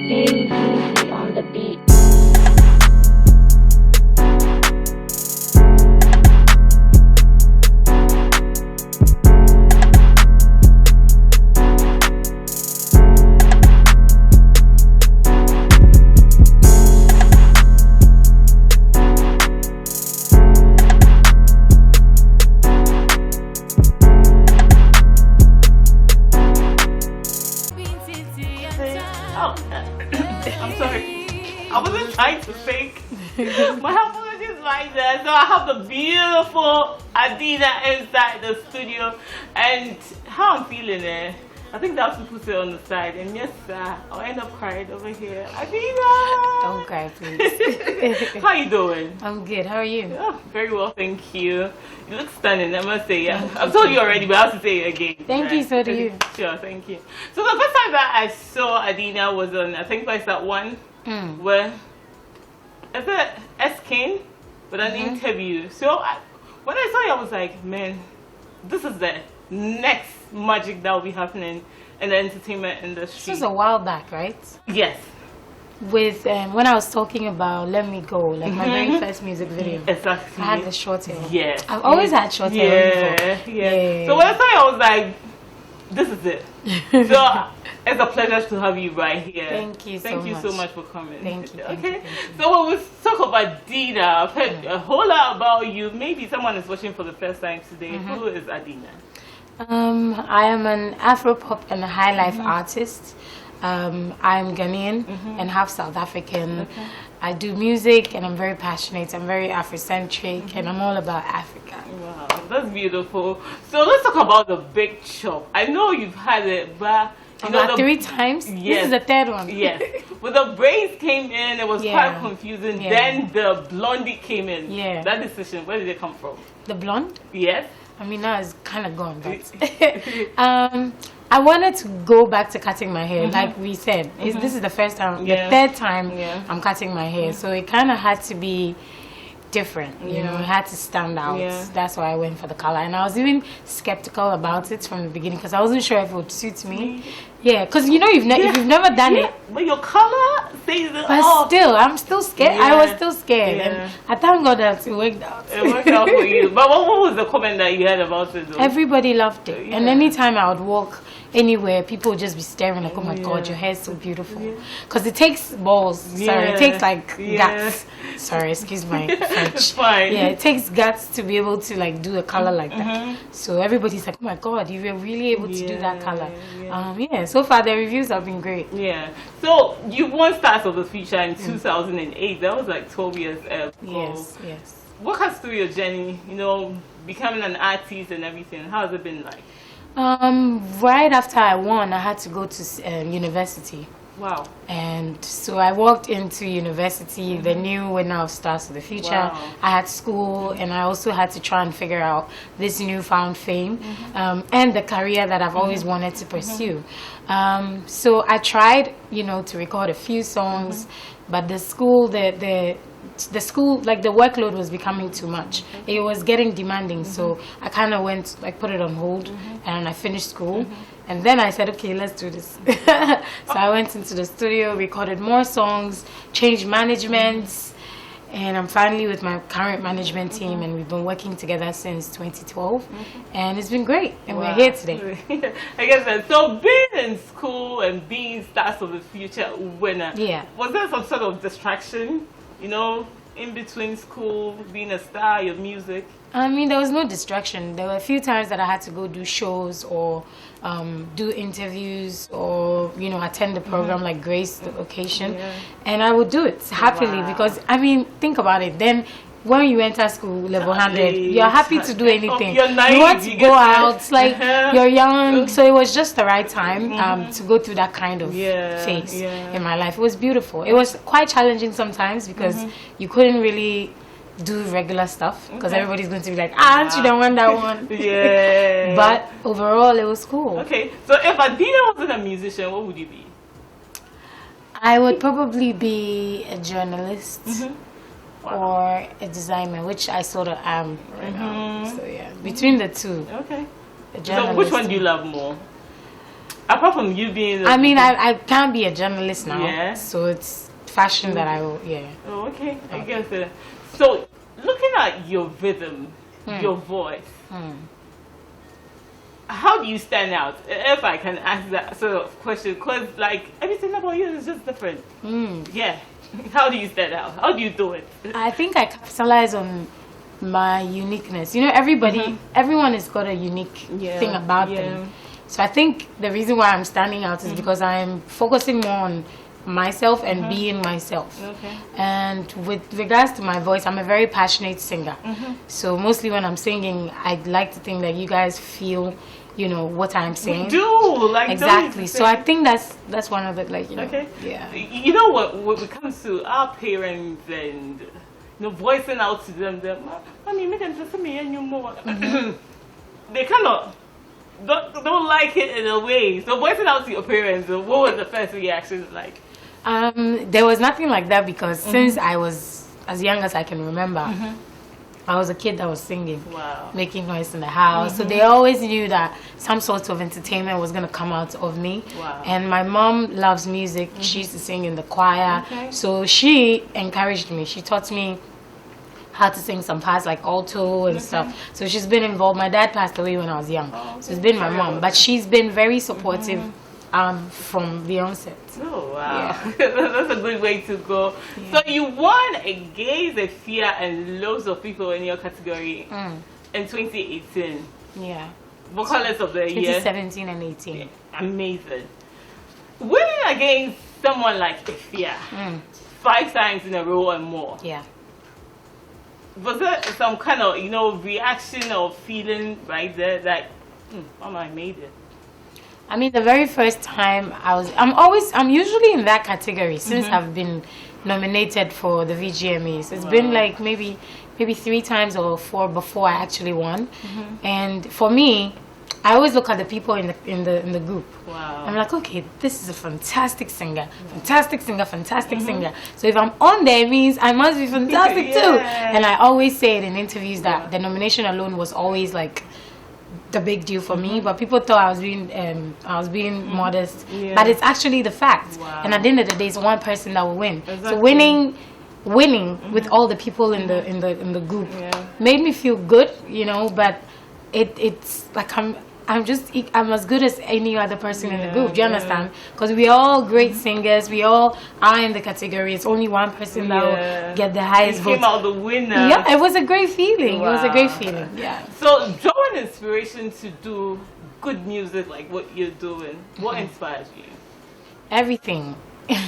Easy on the beat. Oh, I'm sorry. I wasn't trying to fake. My apologies right there. So I have the beautiful Adina inside the studio, and how I'm feeling it. I think that's to put it on the side. And yes, I'll end up crying over here. Adina! Don't cry, please. How you doing? I'm good. How are you? Oh, very well, thank you. You look stunning, I must say. Yeah. I've told you already, but I have to say it again. Thank you, so do you. Sure, thank you. So the first time that I saw Adina was on, I think it's that one where is it S-King with an interview. So when I saw you, I was like, man, this is the next magic that will be happening in the entertainment industry. This was a while back, right? Yes. With when I was talking about Let Me Go, like my very first music video. Exactly. I had the short hair. Yeah. I've always had short hair before. Yeah. So when I saw you, I was like, this is it. So it's a pleasure to have you right here. Thank you so much. Thank you so much for coming. Thank you. Okay. So when we talk about Adina, I've heard a whole lot about you. Maybe someone is watching for the first time today. Who is Adina? I am an Afro-pop and a high life artist. I'm Ghanaian and half South African. Okay. I do music and I'm very passionate. I'm very Afrocentric and I'm all about Africa. Wow, that's beautiful. So let's talk about the big chop. I know you've had it, but you know, About 3 times? Yes. This is the 3rd one. Yes. When the braids came in, it was quite confusing. Yeah. Then the blondie came in. Yeah. That decision, where did it come from? The blonde? Yes. I mean, now it's kind of gone, but I wanted to go back to cutting my hair. Like we said, this is the first time, the 3rd time I'm cutting my hair. So it kind of had to be different, you know, it had to stand out. That's why I went for the color. And I was even skeptical about it from the beginning because I wasn't sure if it would suit me. Yeah, because you know, if you've never done it. But your color says it But all. still, I'm still scared. I was still scared. And I thank God that it worked out. It worked out for you. But what was the comment that you had about it though? Everybody loved it. And anytime I would walk anywhere, people would just be staring like, oh my God, your hair is so beautiful. Because it takes balls. Sorry, it takes like guts. Sorry, excuse my French. It's fine. Yeah, it takes guts to be able to like do a color like that. So everybody's like, oh my God, you were really able to do that color. So far the reviews have been great. Yeah. So you won Stars of the Future in 2008. That was like 12 years ago. Yes, yes. Walk us through your journey, you know, becoming an artist and everything. How has it been like? Right after I won, I had to go to university. Wow. And so I walked into university, the new winner of Stars of the Future. Wow. I had school and I also had to try and figure out this newfound fame and the career that I've always wanted to pursue. So I tried, you know, to record a few songs, but the school, the school, like the workload was becoming too much. It was getting demanding, so I kind of went, like put it on hold and I finished school. And then I said, okay, let's do this. So I went into the studio, recorded more songs, changed managements, and I'm finally with my current management team, and we've been working together since 2012, and it's been great, and we're here today. I guess that. So being in school and being Stars of the Future winner, was there some sort of distraction, you know, in between school, being a star, your music? I mean, there was no distraction. There were a few times that I had to go do shows or do interviews or, you know, attend the program like Grace the Occasion. And I would do it happily because, I mean, think about it. Then when you enter school, level 100, you're happy to do anything. You're naive, you want to go out, like you're young. So it was just the right time to go through that kind of phase in my life. It was beautiful. It was quite challenging sometimes because you couldn't really do regular stuff because everybody's going to be like, aren't you don't want that one? But overall, it was cool. Okay, so if Adina wasn't a musician, what would you be? I would probably be a journalist or a designer, which I sort of am right now. So yeah, between the two. Okay. A So which one do you love more? Apart from you being... I mean, I can't be a journalist now. Yeah. So it's fashion that I will, yeah. Oh, okay. I guess it. So, looking at your rhythm, your voice, how do you stand out? If I can ask that sort of question, because like everything about you is just different. Yeah. How do you stand out? How do you do it? I think I capitalize on my uniqueness. You know, everyone has got a unique thing about them. So I think the reason why I'm standing out is because I'm focusing more on myself and being myself. Okay. And with regards to my voice, I'm a very passionate singer. So mostly when I'm singing, I'd like to think that you guys feel, you know, what I'm saying. We do, like, exactly. So I think that's one of the, like, you know, okay. yeah. You know what? When it comes to our parents and voicing out to them, mommy, make them just me and you more. They kind of don't like it in a way. So voicing out to your parents, what was the first reaction like? There was nothing like that because since I was as young as I can remember, I was a kid that was singing, making noise in the house. So they always knew that some sort of entertainment was going to come out of me. And my mom loves music. She used to sing in the choir. So she encouraged me. She taught me how to sing some parts like alto and stuff. So she's been involved. My dad passed away when I was young. So it's been my mom. But she's been very supportive from the onset. Oh, wow. That's a good way to go. So you won Against the Fear and loads of people in your category in 2018. Yeah. Vocalist of the year. 2017 and 18. Yeah. Amazing. Winning against someone like Fear 5 times in a row and more. Yeah. Was there some kind of, reaction or feeling right there that, Mama, I made it? I mean, the very first time I'm usually in that category since I've been nominated for the VGMAs. It's been like maybe 3 times or 4 before I actually won. And for me, I always look at the people in the group. I'm like, okay, this is a fantastic singer, fantastic singer, fantastic singer. So if I'm on there, it means I must be fantastic too. And I always say it in interviews that the nomination alone was always like the big deal for me, but people thought I was being modest, but it's actually the fact. And at the end of the day, it's one person that will win. So winning with all the people in the group made me feel good, but it's like I'm as good as any other person in the group. Do you understand? Because we're all great singers. We all are in the category. It's only one person that will get the highest vote. Came out the winner. Yeah, it was a great feeling. Wow. It was a great feeling. Yeah. So, draw an inspiration to do good music like what you're doing. What inspires you? Everything.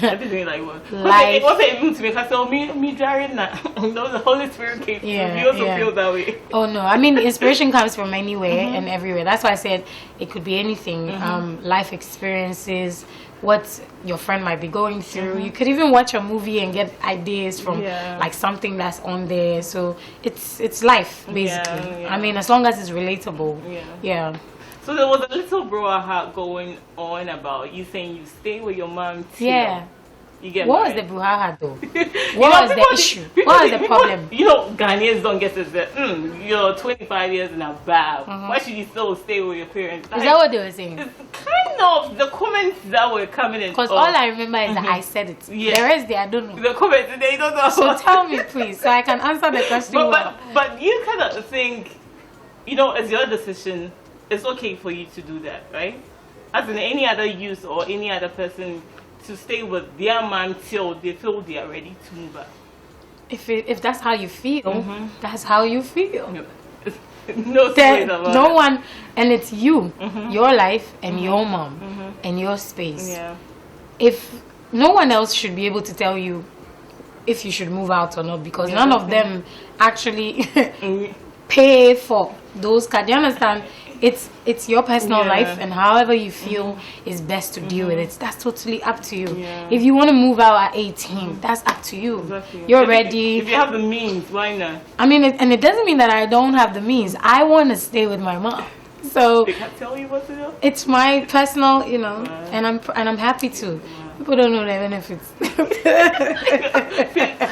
Everything like what? Life. What's it even to me? I said, me driving now. No, the Holy Spirit came. You also feel that way. Oh no, I mean the inspiration comes from anywhere and everywhere. That's why I said it could be anything. Life experiences, what your friend might be going through. You could even watch a movie and get ideas from like something that's on there. So it's life basically. I mean, as long as it's relatable. Yeah. So there was a little brouhaha going on about you saying you stay with your mom till you get What married. was the brouhaha though? What was the issue? What was the problem? Ghanaians don't get to say, you're 25 years and above. Why should you still stay with your parents? Is that what they were saying? It's kind of the comments that were coming in. Because all I remember is that I said it. The rest I don't know. The comments, they don't know. So tell me please, so I can answer the question well. But you kind of think, it's your decision. It's okay for you to do that, right? As in any other youth or any other person to stay with their mom till they feel they are ready to move out. If that's how you feel, that's how you feel. No space about no one, and it's you, your life, and your mom, and your space. Yeah. If no one else should be able to tell you if you should move out or not, because none of them actually pay for those cards. Do you understand? It's your personal life, and however you feel is best to deal with it. That's totally up to you. If you want to move out at 18, that's up to you. Exactly. You're ready. If you have the means, why not? I mean, and it doesn't mean that I don't have the means. I want to stay with my mom. So they can't tell you what to do. It's my personal, and I'm happy to. People don't know the benefits.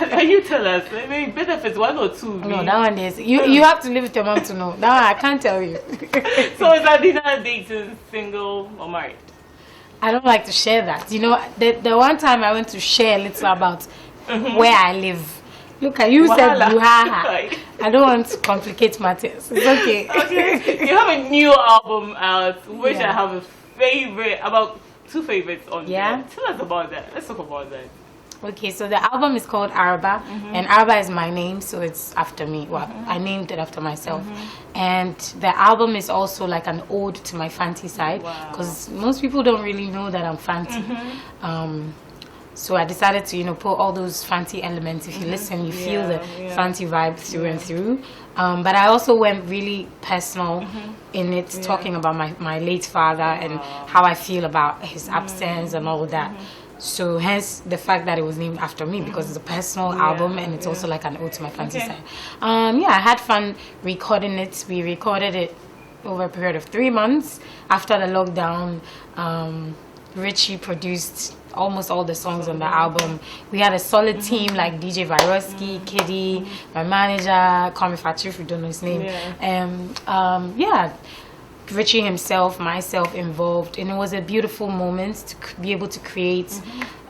Can you tell us? Maybe benefits 1 or 2. No, that one is you have to live with your mom to know. That one I can't tell you. So is Adina dating, single or married? I don't like to share that. You know, the one time I went to share a little about where I live. Look at you said Buhaha. I don't want to complicate matters. It's okay. Okay. You have a new album out, which I have a favorite, about 2 favorites on there. Tell us about that. Let's talk about that. Okay, so the album is called Araba, and Araba is my name, so it's after me. Well, I named it after myself. And the album is also like an ode to my fancy side, because most people don't really know that I'm fancy. So I decided to, you know, put all those fancy elements. If you listen, you feel the fancy vibe through and through. But I also went really personal in it, talking about my late father and how I feel about his absence and all of that. So hence the fact that it was named after me, because it's a personal album and it's also like an ode to my fancy side. I had fun recording it. We recorded it over a period of 3 months. After the lockdown, Richie produced almost all the songs on the album. We had a solid team like DJ Viroski, Kiddy, my manager, Kwame Fatu, if you don't know his name. Richie himself, myself involved, and it was a beautiful moment to be able to create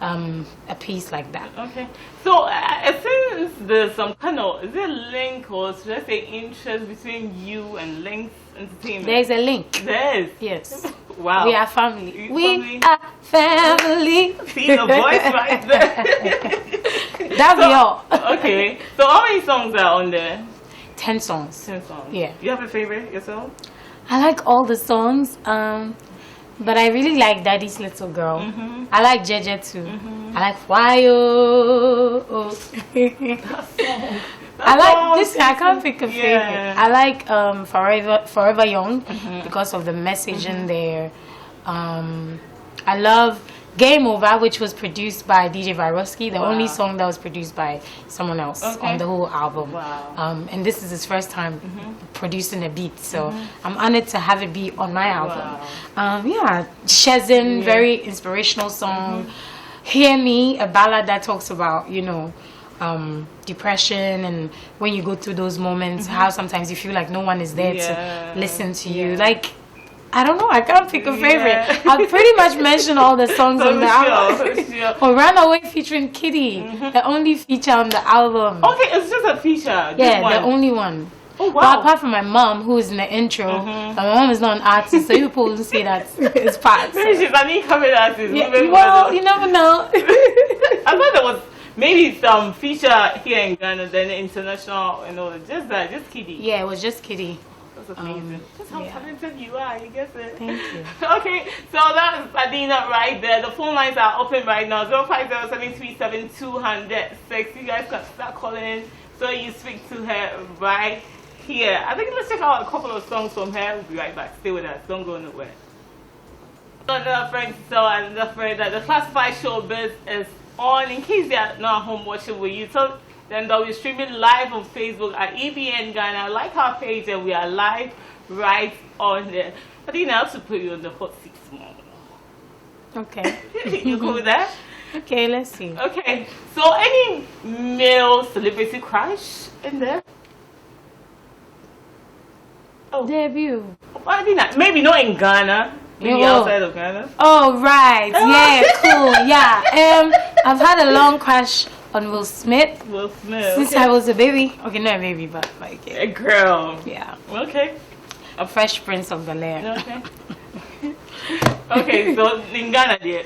a piece like that. Okay, so since there's some kind of, is there a link or should I say interest between you and Links Entertainment? There's a link. There is? Yes. Wow. We are family. We are family. See the voice right there. That's all. Okay, so how many songs are on there? 10 songs. 10 songs. Yeah. You have a favorite yourself? I like all the songs, but I really like Daddy's Little Girl. I like Jeje too. I like Wayo. I like this. I can't pick a favorite. I like Forever Young because of the message in there. I love Game Over, which was produced by DJ Viroski, the only song that was produced by someone else on the whole album. And this is his first time producing a beat, so I'm honored to have it be on my album. Shezin, very inspirational song. Hear Me, a ballad that talks about, you know, depression and when you go through those moments, how sometimes you feel like no one is there to listen to you. Like, I don't know, I can't pick a favorite. I've pretty much mentioned all the songs on the album. Or Runaway featuring Kitty, the only feature on the album. Okay, it's just a feature. The only one. Oh, wow. But apart from my mom, who is in the intro, my mom is not an artist, so people will say that it's part. So. She's an incoming artist. Well, you never know. I thought there was maybe some feature here in Ghana, then international, you know, just Kitty. Yeah, it was just Kitty. That's amazing. That's how talented you are, you get it? Thank you. Okay, so that is Adina right there. The phone lines are open right now, 050-737-206. You guys can start calling in so you speak to her right here. I think let's check out a couple of songs from her. We'll be right back. Stay with us. Don't go nowhere. Another friend that the Classified Showbiz is on. In case they are not home watching with you, so then they'll be streaming live on Facebook at EBN Ghana. Like our page, and we are live right on there. But you know, to put you on the hot seat tomorrow. Okay. You cool with that? Okay, let's see. Okay, so any male celebrity crush in there? Oh. Debut. Maybe not in Ghana. Maybe outside of Ghana. Oh, right. Yeah, cool. Yeah. I've had a long crush on Will Smith. Will Smith. Since I was a baby. Okay, not a baby, but like a girl. Yeah. Okay. A Fresh Prince of Bel-Air. Okay. Okay, so in Ghana, dear.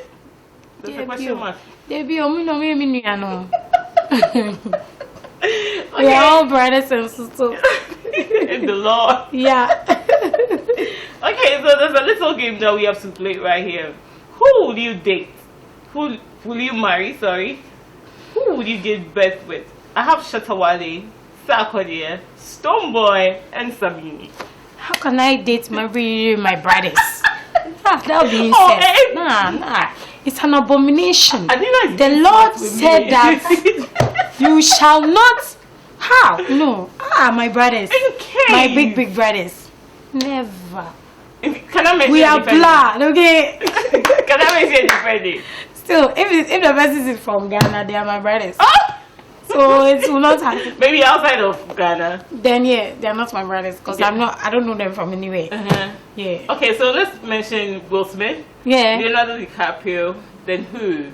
There's a question mark. Debut, we are all brothers and sisters. In the Lord. Yeah. Okay, so there's a little game that we have to play right here. Who will you date? Who will you marry? Sorry. Who would you give birth with? I have Shatawale, Sarkodie, Stonebwoy, and Sabini. How can I date my brothers? That would be insane. Nah. It's an abomination. The Lord said that you shall not. How? No. My brothers. Okay. My big brothers. Never. Can I mention we are blood, okay? Can I mention differently? Still, if the person is from Ghana, they are my brothers. Oh! So So it will not happen. Maybe outside of Ghana. Then yeah, they're not my brothers because I don't know them from anywhere. Yeah. Okay, so let's mention Will Smith. Yeah. Leonardo DiCaprio. Then who?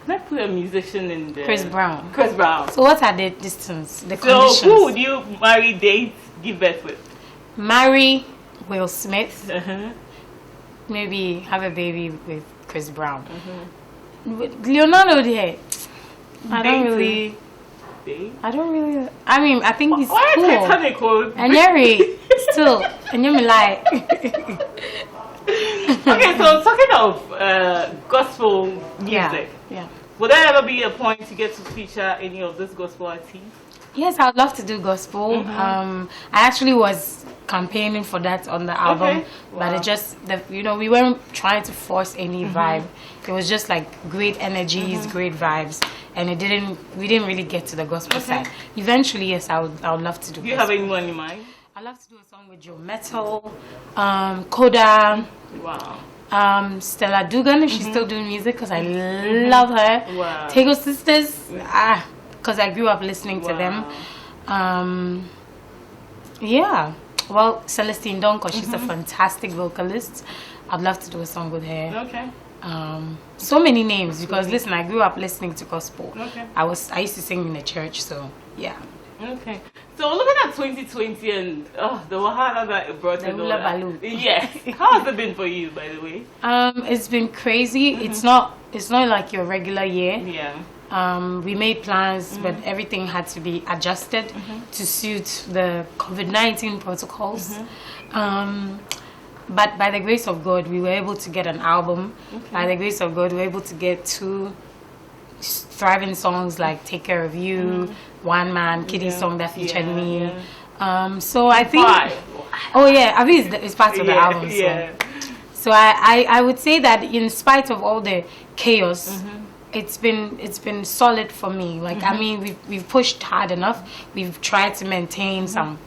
Can I put a musician in there? Chris Brown. Chris Brown. So what are the distance? The So conditions? who would you marry, date, give birth with? Marry Will Smith. Uh-huh. Maybe have a baby with Chris Brown. With Leonardo there. I don't really. I mean, I think he's Why cool. Titanic cool? And Yeri, still, and you me like. Okay, so talking of gospel music, Yeah. would there ever be a point to get to feature any of this gospel artists? Yes, I'd love to do gospel. I actually was campaigning for that on the album, but it just, we weren't trying to force any vibe. It was just like great energies, great vibes, and we didn't really get to the gospel side. Eventually, yes, I would love to do. Do you have anyone in mind? I'd love to do a song with Joe Metal, Koda. Wow. Stella Dugan, if she's still doing music, because I love her. Wow. Tego Sisters, because I grew up listening to them. Yeah. Well, Celestine Don, because she's a fantastic vocalist. I'd love to do a song with her. Okay. So many names, because listen, I grew up listening to gospel. Okay. I used to sing in the church, so yeah. Okay. So looking at 2020 and the wahala that it brought in. Yes. How has it been for you, by the way? It's been crazy. It's not like your regular year. Yeah. We made plans, but everything had to be adjusted to suit the COVID-19 protocols. But by the grace of God, we were able to get an album. By the grace of God, we were able to get 2 thriving songs like Take Care of You, One Man, Kitty song that featured me. So I think... Oh yeah, I mean it's part of the album. So I would say that in spite of all the chaos, it's been solid for me. Like I mean, we've pushed hard enough. We've tried to maintain some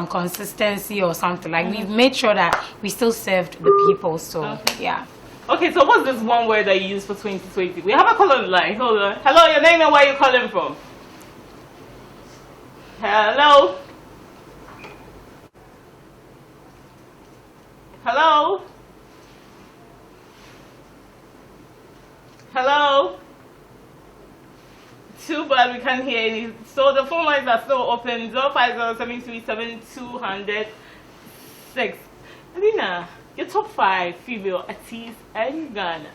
consistency or something. Like we've made sure that we still served the people. So yeah. Okay, so what's this one word that you use for 2020? We have a call on the line. Hold on. Hello, your name and where you calling from? Hello. Hello. Hello. Too bad we can't hear any. So the phone lines are still open. 050-737-200-6. Adina, your top 5 female artists in Ghana.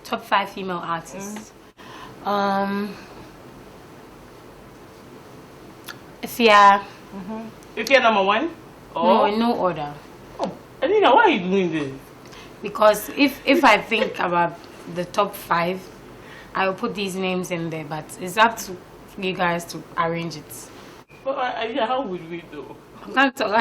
Top 5 female artists. If you're number 1? No, in no order. Oh, Adina, why are you doing this? Because if I think about the top 5, I will put these names in there, but it's up to you guys to arrange it. But how would we do? I can't talk.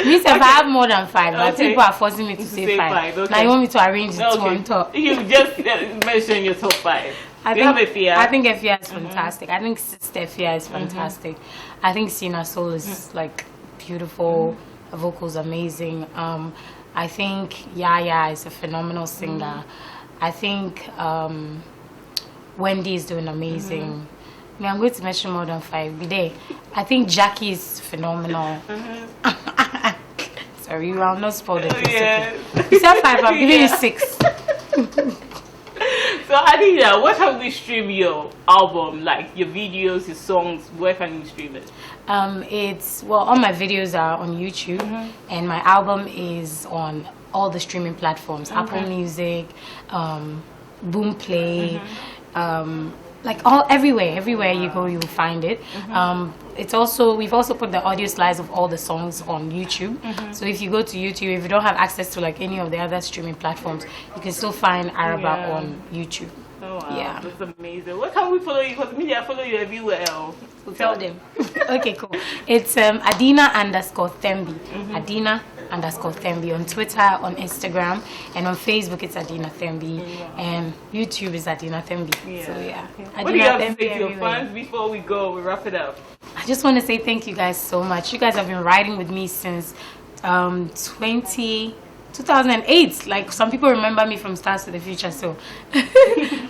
Means if I have more than 5, but people are forcing me to say 5. Okay. Now you want me to arrange it on top. You just mention your top 5. I think Efia is fantastic. I think Sister Efia is fantastic. I think Sina Soul is like beautiful. Her vocals amazing. I think Yaya is a phenomenal singer. I think Wendy is doing amazing. I mean, I'm going to mention more than 5 today. I think Jackie is phenomenal. Sorry, I'll not spoil it. You said 5, I'm giving you 6. So Adina, where can we stream your album? Like your videos, your songs, where can we stream it? All my videos are on YouTube, and my album is on all the streaming platforms: Apple Music, Boomplay, like everywhere you go, you will find it. We've also put the audio slides of all the songs on YouTube. So if you go to YouTube, if you don't have access to like any of the other streaming platforms, you can still find Araba on YouTube. Oh wow, yeah, that's amazing. Where can we follow you? Because media follow you everywhere else. Tell them. Okay, cool. It's Adina_Thembi. Adina _Thembi on Twitter, on Instagram, and on Facebook it's Adina Thembi, and YouTube is Adina Thembi. So yeah. What do you have to say to your fans before we go? We wrap it up. I just want to say thank you guys so much. You guys have been riding with me since 2012. 2008. Like, some people remember me from Stars to the Future. So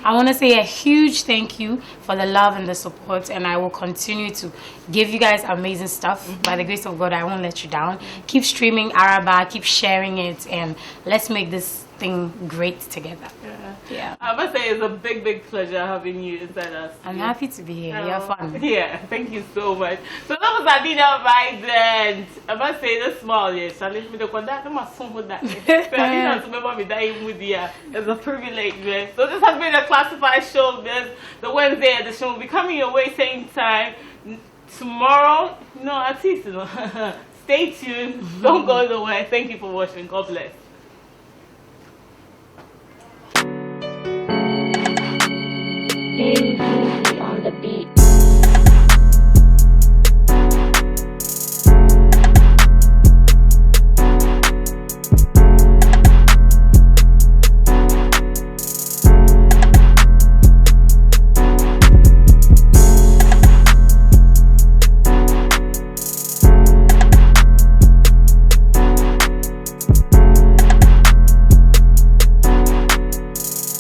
I want to say a huge thank you for the love and the support, and I will continue to give you guys amazing stuff. By the grace of God, I won't let you down. Keep streaming Araba, keep sharing it, and let's make this thing great together. Yeah. I must say it's a big pleasure having you inside us. I'm happy to be here. You're fun. Yeah, thank you so much. So that was Adina right then. I must say the small, yes. I live with the contact. I'm a son with that. Adina remember me dying with you. It's a privilege, man. So this has been a classified showbiz. The Wednesday at the show will be coming your way same time tomorrow. No, at least. Stay tuned. Don't go nowhere. Thank you for watching. God bless.